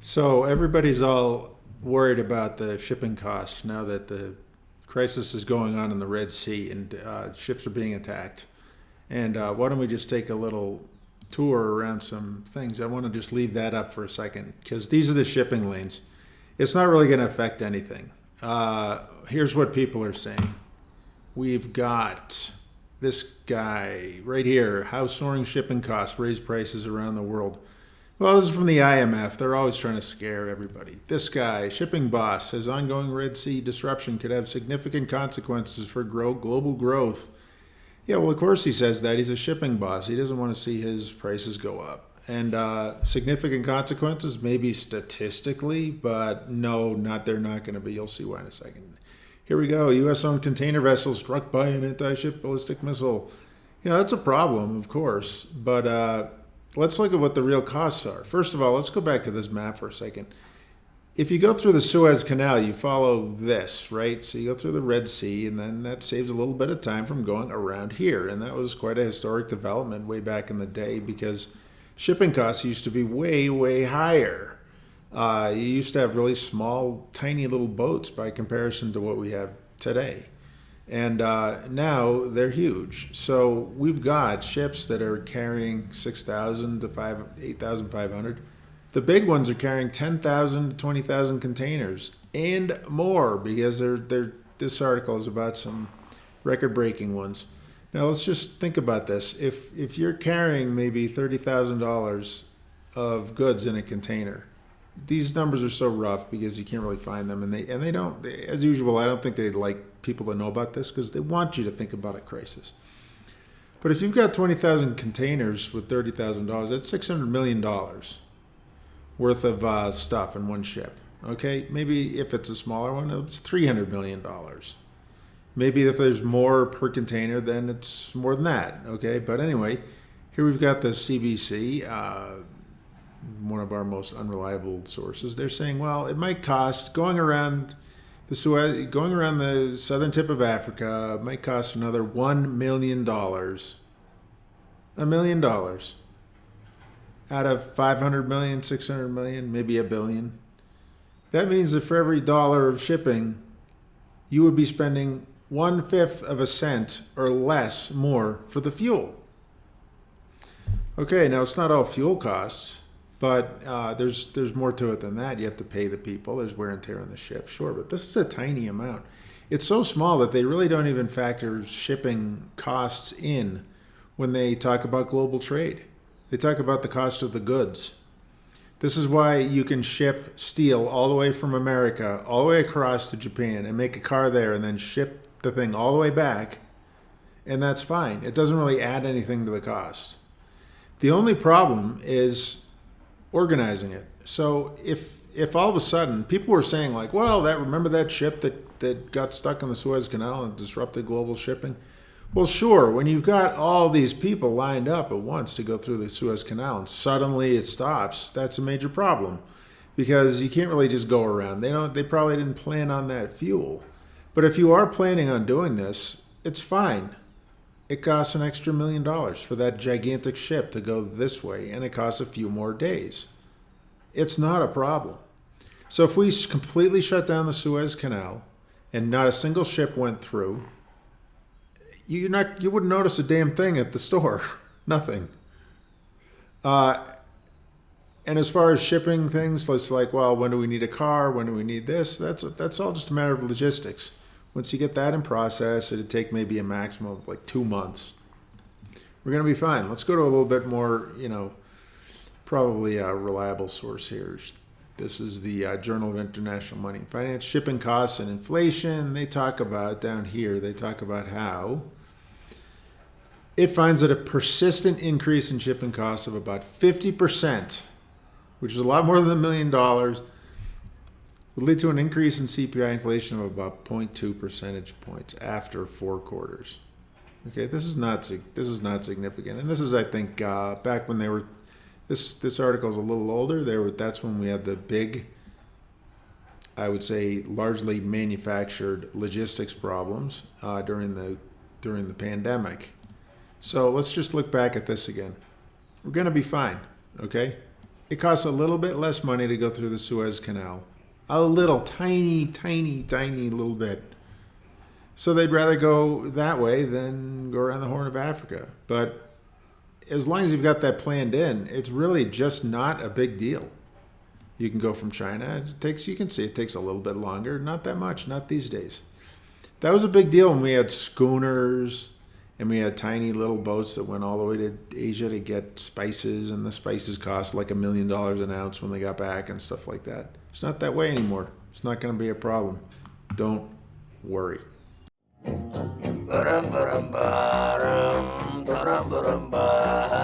So everybody's all worried about the shipping costs now that the crisis is going on in the Red Sea and ships are being attacked. And why don't we just take a little tour around some things? I want to just leave that up for a second because these are the shipping lanes. It's not really going to affect anything. Here's what people are saying. We've got this guy right here. How soaring shipping costs raise prices around the world. Well, this is from the IMF. They're always trying to scare everybody. This guy, shipping boss, says ongoing Red Sea disruption could have significant consequences for global growth. Yeah, well, of course he says that. He's a shipping boss. He doesn't want to see his prices go up. And significant consequences, maybe statistically, but no, they're not going to be. You'll see why in a second. Here we go. U.S.-owned container vessel struck by an anti-ship ballistic missile. That's a problem, of course, but let's look at what the real costs are. First of all, let's go back to this map for a second. If you go through the Suez Canal, you follow this, right? So you go through the Red Sea, and then that saves a little bit of time from going around here. And that was quite a historic development way back in the day because shipping costs used to be way, way higher. You used to have really small, tiny little boats by comparison to what we have today. And now they're huge. So we've got ships that are carrying 6,000 to 8,500. The big ones are carrying 10,000 to 20,000 containers and more because this article is about some record-breaking ones. Now let's just think about this. If you're carrying maybe $30,000 of goods in a container, these numbers are so rough because you can't really find them, and they don't. As usual, I don't think they'd like people to know about this because they want you to think about a crisis. But if you've got 20,000 containers with $30,000, that's $600 million worth of stuff in one ship. Okay, maybe if it's a smaller one, it's $300 million. Maybe if there's more per container, then it's more than that. Okay, but anyway, here we've got the CBC. One of our most unreliable sources. They're saying, well, it might cost going around the Suez, going around the southern tip of Africa, might cost another $1 million. $1 million out of 500 million, 600 million, maybe a billion. That means that for every dollar of shipping, you would be spending 1/5 of a cent or less more for the fuel. Okay, now it's not all fuel costs. But there's more to it than that. You have to pay the people. There's wear and tear on the ship, sure. But this is a tiny amount. It's so small that they really don't even factor shipping costs in when they talk about global trade. They talk about the cost of the goods. This is why you can ship steel all the way from America, all the way across to Japan, and make a car there and then ship the thing all the way back. And that's fine. It doesn't really add anything to the cost. The only problem is organizing it. So if all of a sudden people were saying like, well, remember that ship that got stuck in the Suez Canal and disrupted global shipping? Well, sure, when you've got all these people lined up at once to go through the Suez Canal and suddenly it stops, that's a major problem because you can't really just go around. They probably didn't plan on that fuel. But if you are planning on doing this, it's fine. It costs an extra $1 million for that gigantic ship to go this way, and it costs a few more days. It's not a problem. So if we completely shut down the Suez Canal and not a single ship went through, you wouldn't notice a damn thing at the store. Nothing. And as far as shipping things, it's like, well, when do we need a car? When do we need this? That's all just a matter of logistics. Once you get that in process, it'd take maybe a maximum of like 2 months. We're going to be fine. Let's go to a little bit more, probably a reliable source here. This is the Journal of International Money and Finance. Shipping costs and inflation. They talk about down here, they talk about how it finds that a persistent increase in shipping costs of about 50%, which is a lot more than $1 million, would lead to an increase in CPI inflation of about 0.2 percentage points after 4 quarters. Okay, this is not significant, and this is, I think, back when they were. This article is a little older. That's when we had the big, I would say, largely manufactured logistics problems during the pandemic. So let's just look back at this again. We're going to be fine. Okay. It costs a little bit less money to go through the Suez Canal. A little tiny, tiny, tiny little bit. So they'd rather go that way than go around the Horn of Africa. But as long as you've got that planned in, it's really just not a big deal. You can go from China. You can see it takes a little bit longer. Not that much, not these days. That was a big deal when we had schooners and we had tiny little boats that went all the way to Asia to get spices, and the spices cost like $1 million an ounce when they got back and stuff like that. It's not that way anymore. It's not going to be a problem. Don't worry. Ba-dum, ba-dum, ba-dum, ba-dum, ba-dum, ba.